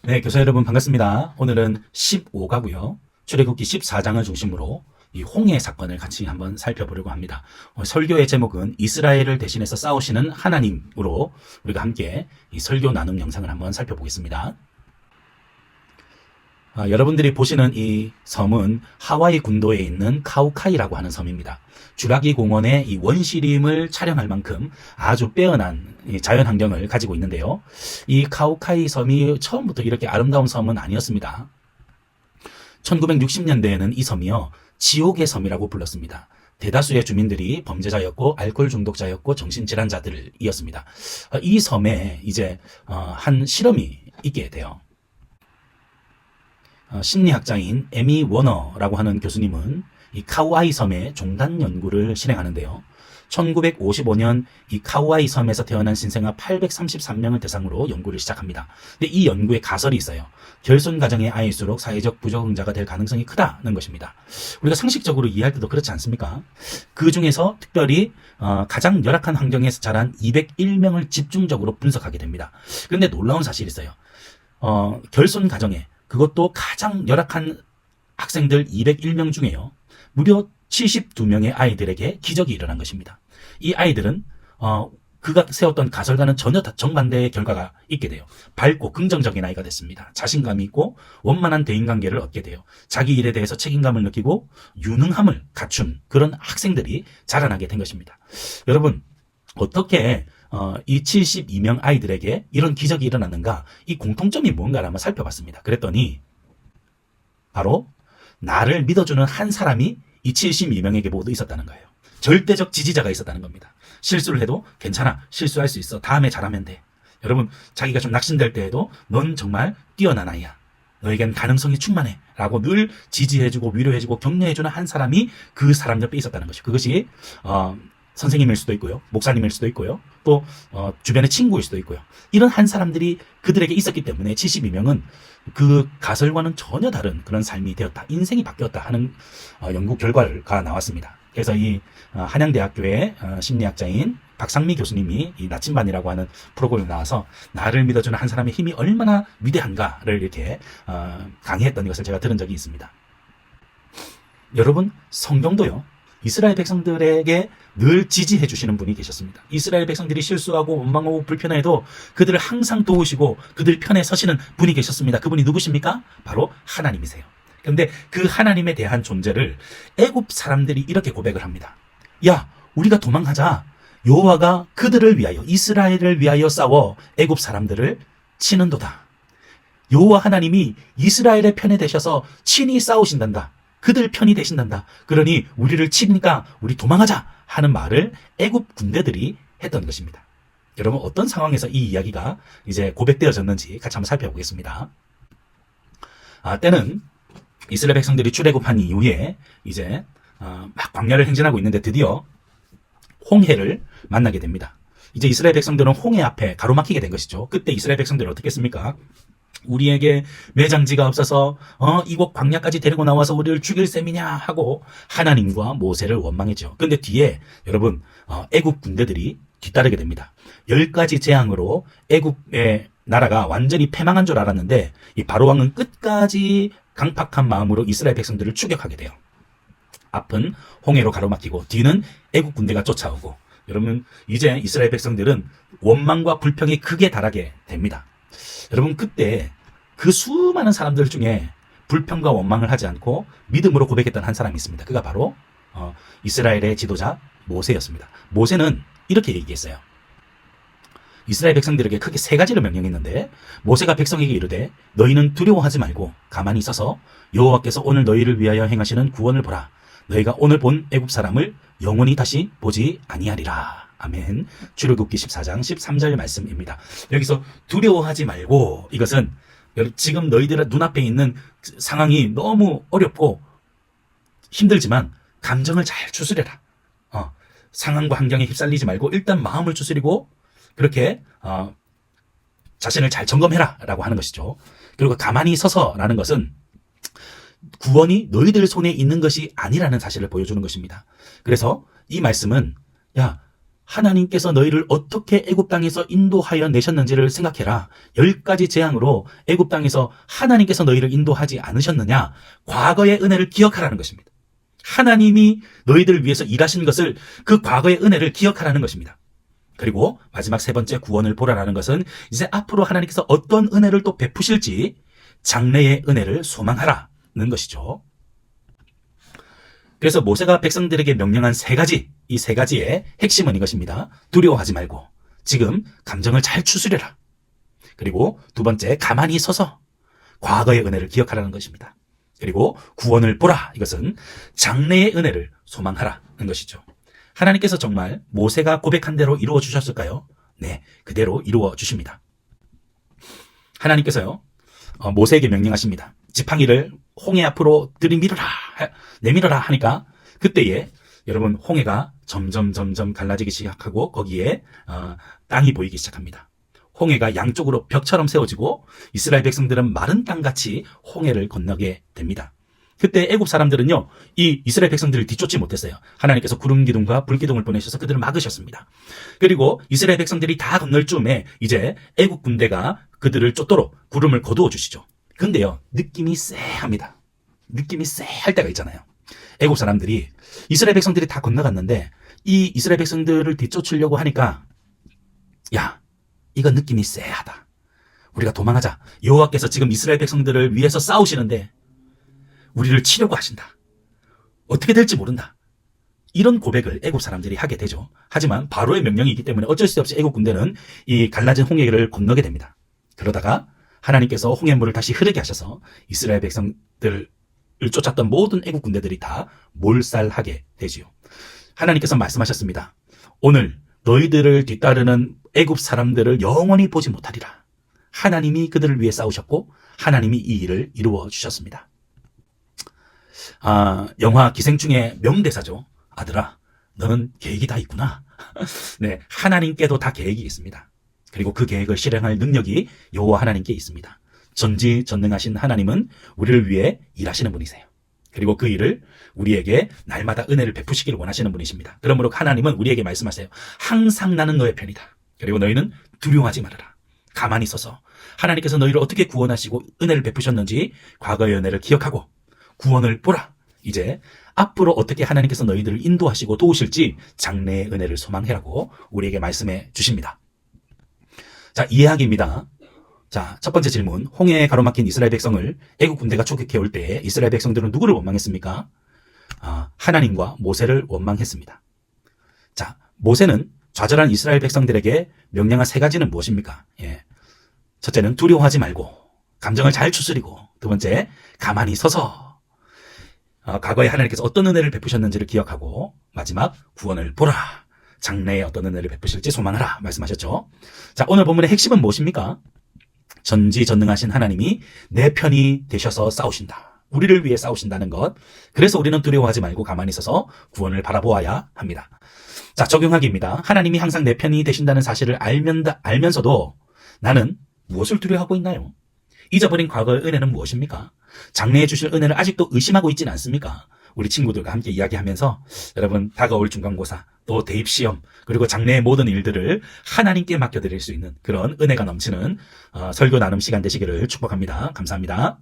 네, 교사 여러분 반갑습니다. 오늘은 15가고요. 출애굽기 14장을 중심으로 이 홍해 사건을 같이 한번 살펴보려고 합니다. 설교의 제목은 이스라엘을 대신해서 싸우시는 하나님으로 우리가 함께 이 설교 나눔 영상을 한번 살펴보겠습니다. 여러분들이 보시는 이 섬은 하와이 군도에 있는 카우카이라고 하는 섬입니다. 주라기 공원의 이 원시림을 촬영할 만큼 아주 빼어난 자연 환경을 가지고 있는데요. 이 카우카이 섬이 처음부터 이렇게 아름다운 섬은 아니었습니다. 1960년대에는 이 섬이요, 지옥의 섬이라고 불렀습니다. 대다수의 주민들이 범죄자였고 알코올 중독자였고 정신질환자들이었습니다. 이 섬에 이제 한 실험이 있게 돼요. 심리학자인 에미 워너라고 하는 교수님은 이 카우아이 섬의 종단 연구를 실행하는데요. 1955년 이 카우아이 섬에서 태어난 신생아 833명을 대상으로 연구를 시작합니다. 근데 이 연구에 가설이 있어요. 결손 가정의 아이일수록 사회적 부적응자가 될 가능성이 크다는 것입니다. 우리가 상식적으로 이해할 때도 그렇지 않습니까? 그 중에서 특별히 가장 열악한 환경에서 자란 201명을 집중적으로 분석하게 됩니다. 그런데 놀라운 사실이 있어요. 결손 가정에, 그것도 가장 열악한 학생들 201명 중에요, 무려 72명의 아이들에게 기적이 일어난 것입니다. 이 아이들은 그가 세웠던 가설과는 전혀 정반대의 결과가 있게 돼요. 밝고 긍정적인 아이가 됐습니다. 자신감이 있고 원만한 대인관계를 얻게 돼요. 자기 일에 대해서 책임감을 느끼고 유능함을 갖춘 그런 학생들이 자라나게 된 것입니다. 여러분, 어떻게 이 72명 아이들에게 이런 기적이 일어났는가, 이 공통점이 뭔가를 한번 살펴봤습니다. 그랬더니 바로 나를 믿어주는 한 사람이 이 72명에게 모두 있었다는 거예요. 절대적 지지자가 있었다는 겁니다. 실수를 해도 괜찮아, 실수할 수 있어, 다음에 잘하면 돼. 여러분, 자기가 좀 낙심될 때에도 넌 정말 뛰어난 아이야, 너에겐 가능성이 충만해 라고 늘 지지해주고 위로해주고 격려해주는 한 사람이 그 사람 옆에 있었다는 것이죠. 그것이 선생님일 수도 있고요, 목사님일 수도 있고요, 또 주변의 친구일 수도 있고요. 이런 한 사람들이 그들에게 있었기 때문에 72명은 그 가설과는 전혀 다른 그런 삶이 되었다, 인생이 바뀌었다 하는 연구 결과가 나왔습니다. 그래서 이 한양대학교의 심리학자인 박상미 교수님이 이 나침반이라고 하는 프로그램에 나와서 나를 믿어주는 한 사람의 힘이 얼마나 위대한가를 이렇게 강의했던 것을 제가 들은 적이 있습니다. 여러분, 성경도요, 이스라엘 백성들에게 늘 지지해 주시는 분이 계셨습니다. 이스라엘 백성들이 실수하고 원망하고 불편해도 그들을 항상 도우시고 그들 편에 서시는 분이 계셨습니다. 그분이 누구십니까? 바로 하나님이세요. 그런데 그 하나님에 대한 존재를 애굽 사람들이 이렇게 고백을 합니다. 야, 우리가 도망가자. 여호와가 그들을 위하여, 이스라엘을 위하여 싸워 애굽 사람들을 치는도다. 여호와 하나님이 이스라엘의 편에 되셔서 친히 싸우신단다. 그들 편이 되신단다. 그러니 우리를 치니까 우리 도망하자 하는 말을 애굽 군대들이 했던 것입니다. 여러분, 어떤 상황에서 이 이야기가 이제 고백되어졌는지 같이 한번 살펴보겠습니다. 때는 이스라엘 백성들이 출애굽한 이후에 이제 막 광야를 행진하고 있는데 드디어 홍해를 만나게 됩니다. 이제 이스라엘 백성들은 홍해 앞에 가로막히게 된 것이죠. 그때 이스라엘 백성들은 어떻게 했습니까? 우리에게 매장지가 없어서 이곳 광야까지 데리고 나와서 우리를 죽일 셈이냐 하고 하나님과 모세를 원망했죠. 그런데 뒤에 여러분, 애굽 군대들이 뒤따르게 됩니다. 10가지 재앙으로 애굽의 나라가 완전히 패망한 줄 알았는데 이 바로왕은 끝까지 강팍한 마음으로 이스라엘 백성들을 추격하게 돼요. 앞은 홍해로 가로막히고 뒤는 애굽 군대가 쫓아오고, 여러분, 이제 이스라엘 백성들은 원망과 불평이 극에 달하게 됩니다. 여러분, 그때 그 수많은 사람들 중에 불평과 원망을 하지 않고 믿음으로 고백했던 한 사람이 있습니다. 그가 바로 이스라엘의 지도자 모세였습니다. 모세는 이렇게 얘기했어요. 이스라엘 백성들에게 크게 3가지를 명령했는데, 모세가 백성에게 이르되 너희는 두려워하지 말고 가만히 있어서 여호와께서 오늘 너희를 위하여 행하시는 구원을 보라. 너희가 오늘 본 애굽 사람을 영원히 다시 보지 아니하리라. 아멘. 출애굽기 14장 13절 말씀입니다. 여기서 두려워하지 말고, 이것은 지금 너희들 눈앞에 있는 상황이 너무 어렵고 힘들지만 감정을 잘 추스려라. 상황과 환경에 휩쓸리지 말고 일단 마음을 추스리고 그렇게 자신을 잘 점검해라 라고 하는 것이죠. 그리고 가만히 서서라는 것은 구원이 너희들 손에 있는 것이 아니라는 사실을 보여주는 것입니다. 그래서 이 말씀은, 야, 하나님께서 너희를 어떻게 애굽 땅에서 인도하여 내셨는지를 생각해라. 10가지 재앙으로 애굽 땅에서 하나님께서 너희를 인도하지 않으셨느냐? 과거의 은혜를 기억하라는 것입니다. 하나님이 너희들을 위해서 일하신 것을, 그 과거의 은혜를 기억하라는 것입니다. 그리고 마지막 세 번째, 구원을 보라라는 것은 이제 앞으로 하나님께서 어떤 은혜를 또 베푸실지 장래의 은혜를 소망하라는 것이죠. 그래서 모세가 백성들에게 명령한 세 가지, 이 세 가지의 핵심은 이것입니다. 두려워하지 말고 지금 감정을 잘 추스려라. 그리고 두 번째, 가만히 서서 과거의 은혜를 기억하라는 것입니다. 그리고 구원을 보라. 이것은 장래의 은혜를 소망하라는 것이죠. 하나님께서 정말 모세가 고백한 대로 이루어 주셨을까요? 네, 그대로 이루어 주십니다. 하나님께서요, 모세에게 명령하십니다. 지팡이를 홍해 앞으로 들이밀어라, 내밀어라 하니까 그때에 여러분 홍해가 점점 갈라지기 시작하고 거기에 땅이 보이기 시작합니다. 홍해가 양쪽으로 벽처럼 세워지고 이스라엘 백성들은 마른 땅같이 홍해를 건너게 됩니다. 그때 애굽 사람들은요, 이 이스라엘 백성들을 뒤쫓지 못했어요. 하나님께서 구름 기둥과 불 기둥을 보내셔서 그들을 막으셨습니다. 그리고 이스라엘 백성들이 다 건널 쯤에 이제 애굽 군대가 그들을 쫓도록 구름을 거두어 주시죠. 근데요, 느낌이 쎄합니다. 느낌이 쎄할 때가 있잖아요. 애굽 사람들이, 이스라엘 백성들이 다 건너갔는데 이 이스라엘 백성들을 뒤쫓으려고 하니까, 야, 이거 느낌이 쎄하다. 우리가 도망하자. 여호와께서 지금 이스라엘 백성들을 위해서 싸우시는데 우리를 치려고 하신다. 어떻게 될지 모른다. 이런 고백을 애굽 사람들이 하게 되죠. 하지만 바로의 명령이 있기 때문에 어쩔 수 없이 애굽 군대는 이 갈라진 홍해를 건너게 됩니다. 그러다가 하나님께서 홍해물을 다시 흐르게 하셔서 이스라엘 백성들을 쫓았던 모든 애굽 군대들이 다 몰살하게 되지요. 하나님께서 말씀하셨습니다. 오늘 너희들을 뒤따르는 애굽 사람들을 영원히 보지 못하리라. 하나님이 그들을 위해 싸우셨고 하나님이 이 일을 이루어 주셨습니다. 영화 기생충의 명대사죠. 아들아, 너는 계획이 다 있구나. 네, 하나님께도 다 계획이 있습니다. 그리고 그 계획을 실행할 능력이 여호와 하나님께 있습니다. 전지전능하신 하나님은 우리를 위해 일하시는 분이세요. 그리고 그 일을 우리에게 날마다 은혜를 베푸시기를 원하시는 분이십니다. 그러므로 하나님은 우리에게 말씀하세요. 항상 나는 너의 편이다. 그리고 너희는 두려워하지 말아라. 가만히 서서 하나님께서 너희를 어떻게 구원하시고 은혜를 베푸셨는지 과거의 은혜를 기억하고 구원을 보라. 이제 앞으로 어떻게 하나님께서 너희들을 인도하시고 도우실지 장래의 은혜를 소망해라고 우리에게 말씀해 주십니다. 자, 이해하기입니다. 자, 첫 번째 질문. 홍해에 가로막힌 이스라엘 백성을 애국 군대가 추격해 올 때 이스라엘 백성들은 누구를 원망했습니까? 하나님과 모세를 원망했습니다. 자, 모세는 좌절한 이스라엘 백성들에게 명령한 세 가지는 무엇입니까? 첫째는 두려워하지 말고 감정을 잘 추스리고, 두 번째, 가만히 서서 과거에 하나님께서 어떤 은혜를 베푸셨는지를 기억하고, 마지막, 구원을 보라. 장래에 어떤 은혜를 베푸실지 소망하라 말씀하셨죠. 자, 오늘 본문의 핵심은 무엇입니까? 전지전능하신 하나님이 내 편이 되셔서 싸우신다. 우리를 위해 싸우신다는 것. 그래서 우리는 두려워하지 말고 가만히 서서 구원을 바라보아야 합니다. 자, 적용하기입니다. 하나님이 항상 내 편이 되신다는 사실을 알면서도 나는 무엇을 두려워하고 있나요? 잊어버린 과거의 은혜는 무엇입니까? 장래에 주실 은혜를 아직도 의심하고 있지는 않습니까? 우리 친구들과 함께 이야기하면서 여러분, 다가올 중간고사, 또 대입시험, 그리고 장래의 모든 일들을 하나님께 맡겨드릴 수 있는 그런 은혜가 넘치는 설교 나눔 시간 되시기를 축복합니다. 감사합니다.